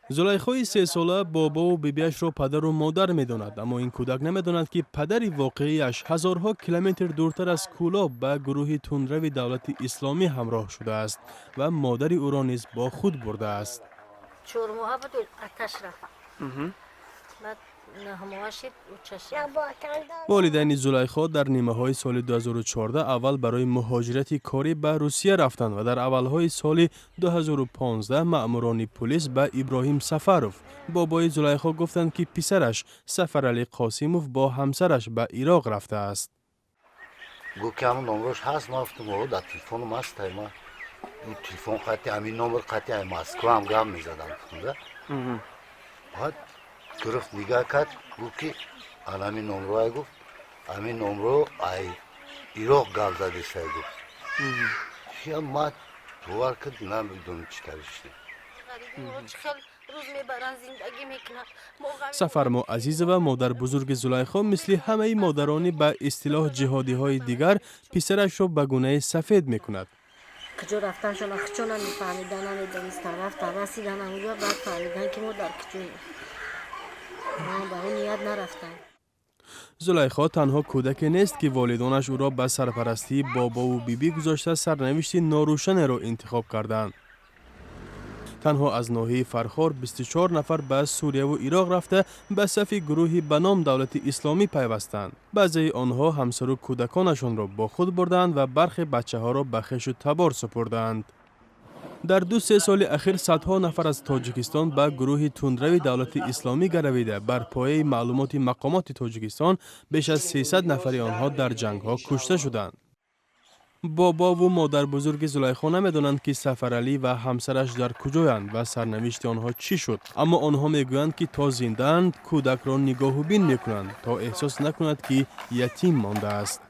زلیخای 3 ساله بابا و بیبیش را پدر و مادر می‌داند، اما این کودک نمی‌داند که پدر واقعیش هزارها کیلومتر دورتر از کولاب به گروه تندرو دولت اسلامی همراه شده است و مادر او را نیز با خود برده است. 4 ماه بود آتش رفت. بعد همه‌اش والدین زلیخا در نیمه‌های سال 2014 اول برای مهاجرت کاری به روسیه رفتند و در اولهای سال 2015 مأموران پلیس به ابراهیم سفروف بابای زلیخا گفتند که پسرش سفرعلی قاسیموف با همسرش به عراق رفته است. گفت که همون نمرش هست، ما افتم در تلفنم هست، ما تلفن خطی همین نمر خطی همین مسکو هم گم میزدم. بعد گرفت نگاه کرد، گفت که همین نمره گفت همین نمره ای عراق گل زده شد گفت. شیعه ما توار کرد نمیدونم چی کارشتی. سفرما عزیز و مادر بزرگ زلیخا مثل همه مادرانی به اصطلاح جهادی های دیگر پسرش را به گونه سفید میکند. کجا رفتنشون اخچون نمیفهمیدن، نمیدونستن، رفتن رسیدن اونجا بعد فهمیدن که ما در کجاییم. ما به اون نیت نرفتن. زلیخا تنها کودک نیست که والدانش او را به سرپرستی بابا و بیبی گذاشته سرنوشت ناروشن را انتخاب کردند. تنها از ناحیه فرخار 24 نفر به سوریه و عراق رفته به صف گروهی به نام دولت اسلامی پیوستند. بعضی آنها همسر و کودکانشان را با خود بردند و برخی بچه ها را به خویش و تبار سپردند. در 2-3 سال اخیر صدها نفر از تاجیکستان به گروه تندرو دولت اسلامی گرویده. بر پایه معلومات مقامات تاجیکستان بیش از 300 نفر آنها در جنگ ها کشته شدند. بابا و مادر بزرگ زلیخا نمیدانند که سفرعلی و همسرش در کجایند و سرنوشت آنها چی شد، اما آنها میگویند که تا زنده‌اند کودک را نگاه و بین میکنند تا احساس نکند که یتیم مانده است.